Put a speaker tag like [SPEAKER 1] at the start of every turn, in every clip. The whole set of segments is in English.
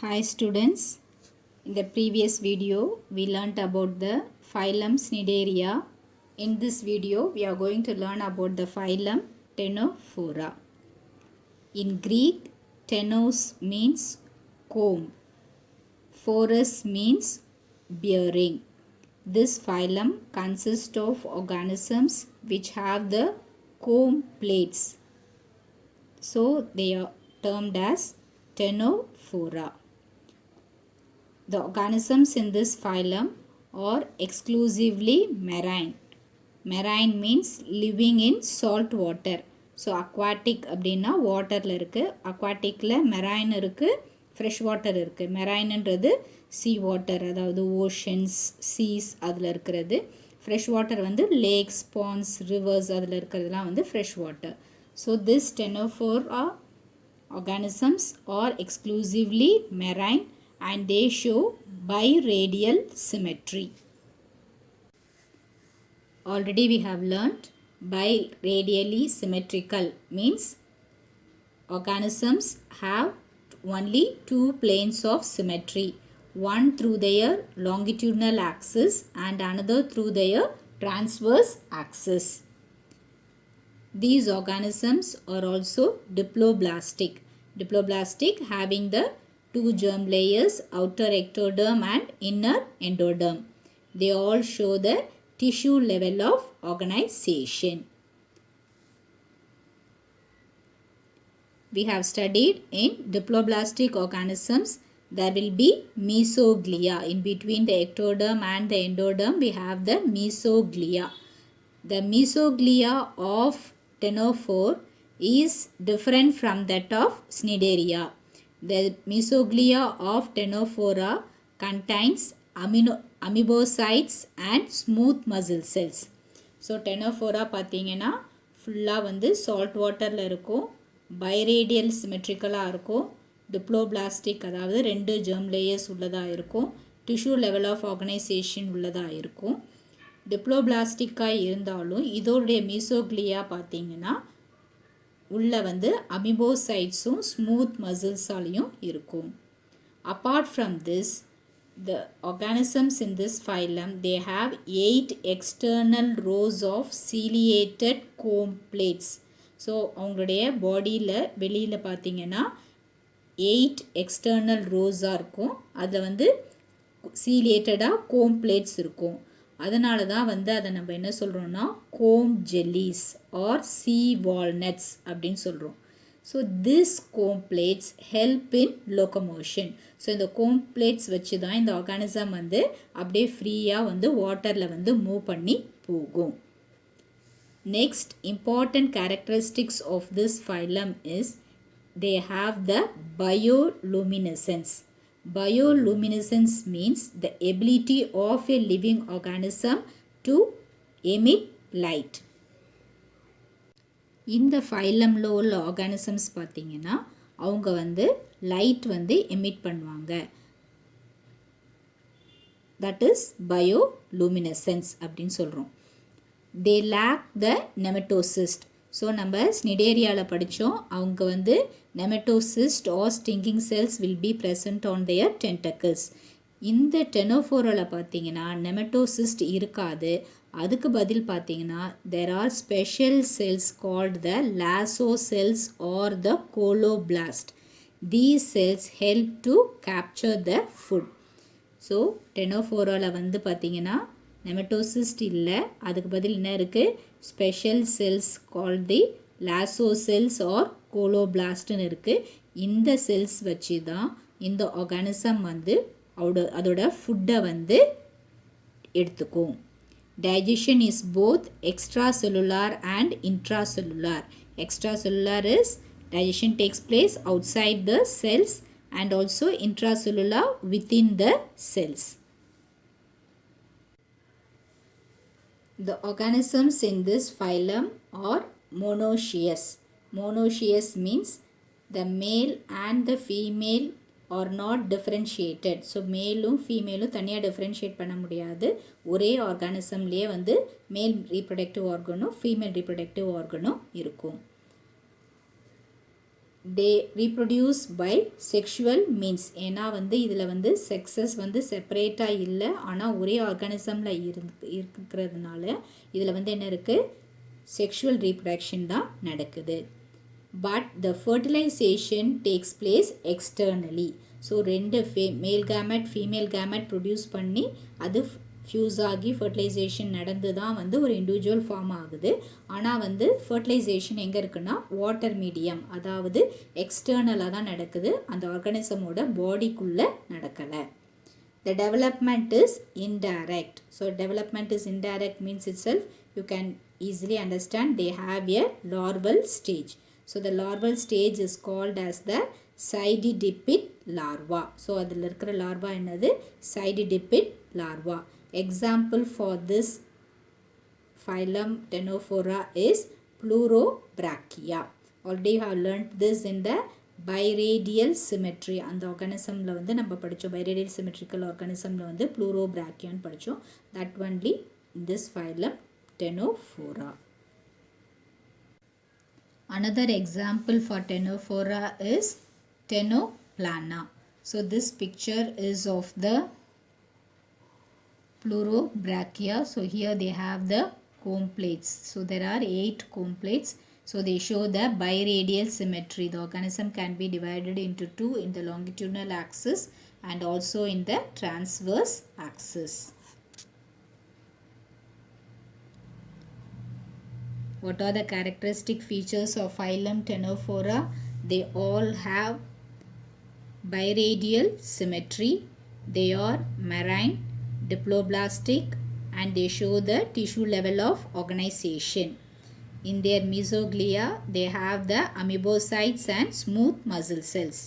[SPEAKER 1] Hi students, in the previous video we learnt about the phylum Cnidaria. In this video we are going to learn about the phylum Ctenophora. In Greek, tenos means comb, phorus means bearing. This phylum consists of organisms which have the comb plates. So they are termed as Ctenophora. The organisms in this phylum are exclusively marine. Marine means living in salt water. So aquatic அப்படின்னா வாட்டரில் இருக்குது, அக்வாட்டிக்கில் marine இருக்குது, fresh water இருக்குது. மெரைன்ன்றது sea water, அதாவது oceans, cheese அதில் இருக்கிறது. Fresh water வந்து lakhs, bonds, reverse அதில் இருக்கிறதுலாம் வந்து fresh water. So this Ctenophora organisms are exclusively marine and they show biradial symmetry. Already we have learnt biradially symmetrical means organisms have only two planes of symmetry, one through their longitudinal axis and another through their transverse axis. These organisms are also diploblastic. Diploblastic having the two germ layers, outer ectoderm and inner endoderm. They all show the tissue level of organization. We have studied in diploblastic organisms there will be mesoglia. In between the ectoderm and the endoderm we have the mesoglia. The mesoglia of Ctenophore is different from that of Cnidaria. The mesoglia of Ctenophora contains amoebocytes and smooth muscle cells. So Ctenophora பார்த்தீங்கன்னா ஃபுல்லாக வந்து salt வாட்டரில் இருக்கும், பைரேடியல் சிமெட்ரிக்கலாக இருக்கும், diploblastic அதாவது ரெண்டு germ layers உள்ளதாக இருக்கும், டிஷ்யூ லெவல் ஆஃப் ஆர்கனைசேஷன் உள்ளதாக இருக்கும். டிப்ளோபிளாஸ்டிக்காக இருந்தாலும் இதோடைய மீசோக்லியா பார்த்தீங்கன்னா உள்ள வந்து அமிபோசைட்ஸும் ஸ்மூத் மசில்ஸாலையும் இருக்கும். Apart from this, the organisms in this phylum they have 8 external rows of ciliated comb plates. So அவங்களுடைய பாடியில் வெளியில் பார்த்தீங்கன்னா 8 எக்ஸ்டர்னல் ரோஸாக இருக்கும், அதில் வந்து சீலியேட்டடாக கோம் பிளேட்ஸ் இருக்கும். அதனால தான் வந்து அதை நம்ம என்ன சொல்கிறோன்னா comb jellies or sea walnuts அப்படின்னு சொல்கிறோம். So this comb plates help in locomotion. So இந்த கோம் பிளேட்ஸ் வச்சு தான் இந்த ஆர்கானிசம் வந்து அப்படியே ஃப்ரீயாக வந்து வாட்டரில் வந்து மூவ் பண்ணி போகும். Next important characteristics of this phylum is they have the bioluminescence. Bioluminescence means the ability of a living organism to emit light. இந்த ஃபைலமில் உள்ள ஆர்கானிசம்ஸ் பார்த்தீங்கன்னா அவங்க வந்து லைட் வந்து எமிட் பண்ணுவாங்க. தட் இஸ் பயோலூமினசன்ஸ் அப்படின்னு சொல்கிறோம். They lack the nematocyst. So நம்ம ஸ்னிடேரியாவில் படித்தோம், அவங்க வந்து nematocyst or stinging cells will be present on their tentacles. இந்த டெனோஃபோராவில் பார்த்தீங்கன்னா நெமட்டோசிஸ்ட் இருக்காது. அதுக்கு பதில் பார்த்தீங்கன்னா there are special cells called the lasso cells or the coloblast. These cells help to capture the food. So டெனோஃபோராவில் வந்து பார்த்தீங்கன்னா நெமட்டோசிஸ்ட் இல்லை, அதுக்கு பதில் என்ன இருக்குது, special cells called the lasso cells or கோலோபிளாஸ்ட்னு இருக்குது. இந்த செல்ஸ் வச்சு தான் இந்த ஆர்கானிசம் வந்து அதோட ஃபுட்டை வந்து எடுத்துக்கும். Digestion is both extracellular and intracellular. Extracellular is digestion takes place outside the cells and also intracellular within the cells. The organisms in this phylum are monoecious. Monoecious means the male and the female are not differentiated. So மேலும் ஃபீமேலும் தனியாக differentiate பண்ண முடியாது. ஒரே ஆர்கானிசம்லேயே வந்து மேல் reproductive ஆர்கனும் female reproductive ஆர்கனும் இருக்கும். they reproduce by sexual means. ஏன்னா வந்து இதில் வந்து செக்ஸஸ் வந்து செப்பரேட்டாக இல்லை, ஆனால் ஒரே ஆர்கானிசமில் இருக்கிறதுனால இதில் வந்து என்ன இருக்குது, செக்ஷுவல் ரீப்ரொடக்ஷன் தான் நடக்குது. But the fertilisation takes place externally. So ரெண்டு மேல் கேமெட் ஃபீமேல் கேமெட் ப்ரொடியூஸ் பண்ணி அது ஃப்யூஸ் ஆகி ஃபர்டிலைசேஷன் நடந்து தான் வந்து ஒரு இண்டிவிஜுவல் ஃபார்ம் ஆகுது. ஆனால் வந்து ஃபர்டிலைசேஷன் எங்கே இருக்குன்னா வாட்டர் மீடியம், அதாவது எக்ஸ்டர்னலாக தான் நடக்குது, அந்த ஆர்கானிசமோட பாடிக்குள்ளே நடக்கலை. The development is indirect. So development is indirect means itself you can easily understand they have a larval stage. So the larval stage is called as the sidedipid larva. So அதில் இருக்கிற larva என்னது, sidedipid larva. Example for this phylum Ctenophora is Pleurobrachia. Already you have learnt this in the biradial symmetry. அந்த ஆர்கானிசமில் வந்து நம்ம படித்தோம், பைரேடியல் symmetrical ஆர்கானிசமில் வந்து ப்ளூரோபிராக்கியான்னு படித்தோம். That only in this phylum Ctenophora. Another example for Ctenophora is Ctenoplana. So this picture is of the Pleurobrachia. So here they have the comb plates. So there are 8 comb plates. So they show the biradial symmetry. The organism can be divided into 2 in the longitudinal axis and also in the transverse axis. What are the characteristic features of phylum Ctenophora? They all have biradial symmetry. They are marine, diploblastic, and they show the tissue level of organization. In their mesoglia, they have the amoebocytes and smooth muscle cells.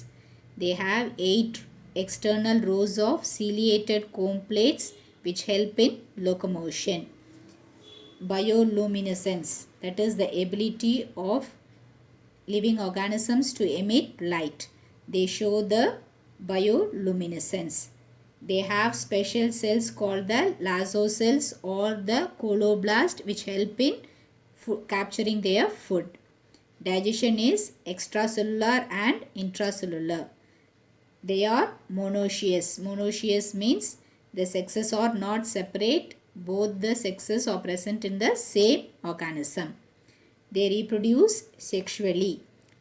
[SPEAKER 1] They have 8 external rows of ciliated comb plates which help in locomotion. Bioluminescence, that is the ability of living organisms to emit light. They show the bioluminescence. They have special cells called the lasso cells or the coloblast which help in capturing their food. Digestion is extracellular and intracellular. They are monoecious. Monoecious means the sexes are not separate. Both the sexes are present in the same organism. They reproduce sexually.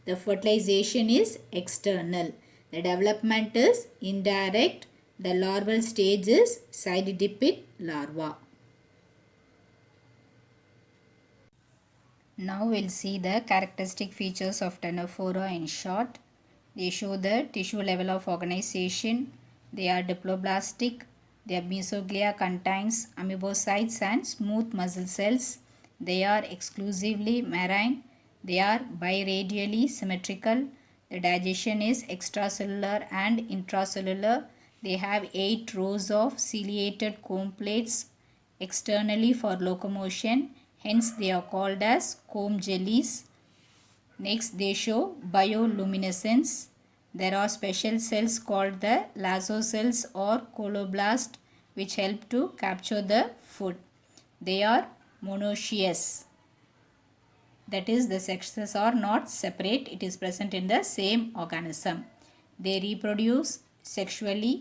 [SPEAKER 1] The fertilization is external. The development is indirect. The larval stage is sidedipid larva. Now we'll see the characteristic features of Ctenophora in short. They show the tissue level of organization. They are diploblastic. Their mesoglia contains amoebocytes and smooth muscle cells. They are exclusively marine. They are biradially symmetrical. The digestion is extracellular and intracellular. They have 8 rows of ciliated comb plates externally for locomotion. Hence they are called as comb jellies. Next they show bioluminescence. There are special cells called the lasso cells or coloblast which help to capture the food. They are monoecious. That is the sexes are not separate. It is present in the same organism. They reproduce sexually.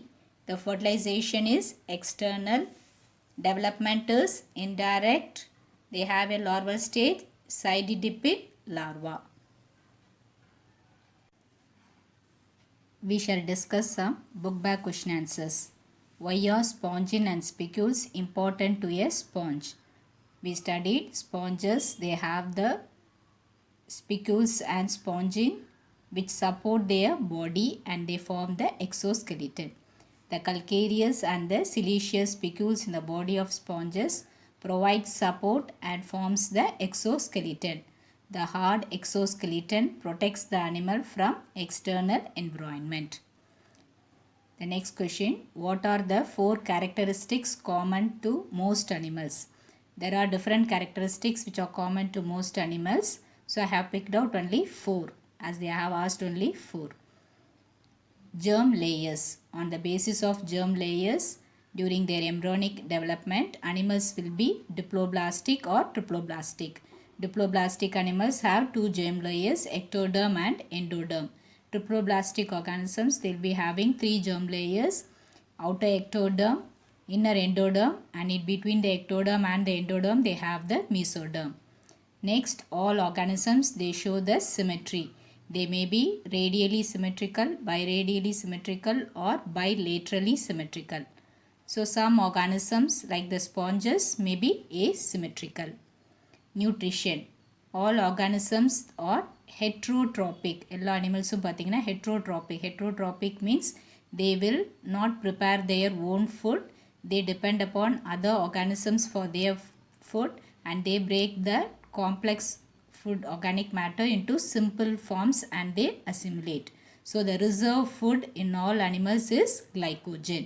[SPEAKER 1] The fertilization is external. Development is indirect. They have a larval stage, sidedipid larva. We shall discuss some book bag question answers. Why are spongin and spicules important to a sponge? We studied sponges. They have the spicules and spongin which support their body and they form the exoskeleton. The calcareous and the siliceous spicules in the body of sponges provides support and forms the exoskeleton. The hard exoskeleton protects the animal from external environment. The next question, what are the 4 characteristics common to most animals? There are different characteristics which are common to most animals. So I have picked out only 4 as they have asked only 4. Germ layers. On the basis of germ layers, during their embryonic development, animals will be diploblastic or triploblastic. Diploblastic animals have two germ layers, ectoderm and endoderm. Triploblastic organisms, they'll be having three germ layers, outer ectoderm, inner endoderm, and in between the ectoderm and the endoderm they have the mesoderm. Next, all organisms, they show the symmetry. They may be radially symmetrical, biradially symmetrical, or bilaterally symmetrical. So some organisms like the sponges may be asymmetrical. Nutrition. All organisms are heterotrophic. எல்லா அனிமல்ஸும் பார்த்தீங்கன்னா heterotrophic. Heterotrophic means they will not prepare their own food. They depend upon other organisms for their food, and they break the complex food organic matter into simple forms and they assimilate. So the reserve food in all animals is glycogen.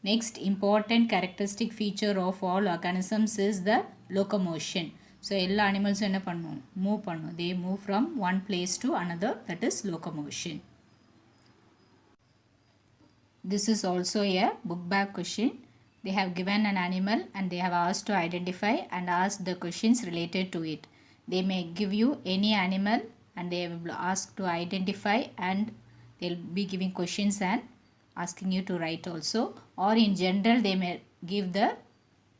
[SPEAKER 1] Next important characteristic feature of all organisms is the locomotion. So எல்லா அனிமல்ஸும் என்ன பண்ணும், move பண்ணும். They move from one place to another, that is locomotion. This is also a book bag question. They have given an animal and they have asked to identify and ask the questions related to it. They may give you any animal and they will ask to identify, and they'll be giving questions and asking you to write also, or in general they may give the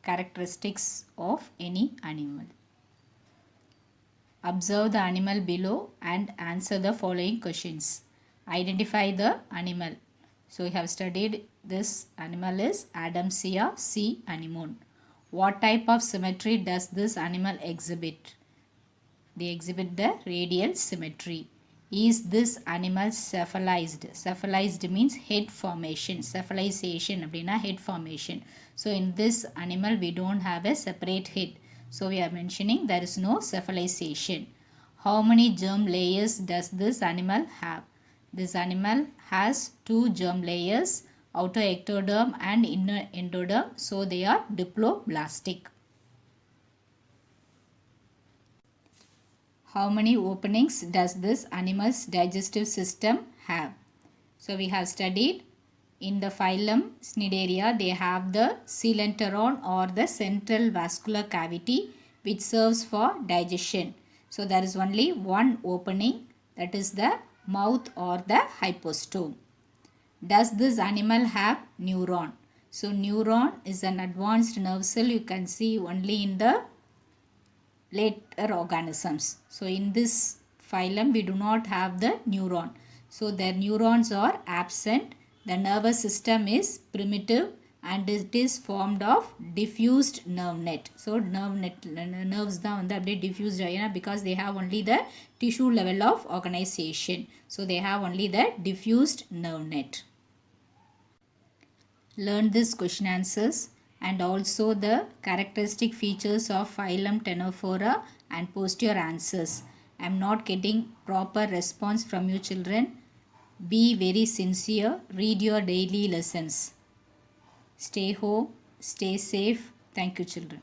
[SPEAKER 1] characteristics of any animal. Observe the animal below and answer the following questions. Identify the animal. So we have studied this animal is Adamsia sea anemone. What type of symmetry does this animal exhibit? They exhibit the radial symmetry. Is this animal cephalized? Cephalized means head formation. Cephalization அப்படினா head formation. So in this animal we don't have a separate head. So we are mentioning there is no cephalization. How many germ layers does this animal have? This animal has two germ layers, outer ectoderm and inner endoderm. So they are diploblastic. How many openings does this animal's digestive system have? So we have studied in the phylum Cnidaria, they have the coelenteron or the central vascular cavity which serves for digestion. So there is only one opening, that is the mouth or the hypostome. Does this animal have neuron? So neuron is an advanced nerve cell you can see only in the later organisms. So in this phylum we do not have the neuron. So their neurons are absent. The nervous system is primitive and it is formed of diffused nerve net. So nerves தான் வந்து அப்படியே diffused ஆகினா because they have only the tissue level of organization. So they have only the diffused nerve net. Learn this question answers and also the characteristic features of phylum Ctenophora and post your answers. I am not getting proper response from you children. Be very sincere. Read your daily lessons. Stay home. Stay safe. Thank you children.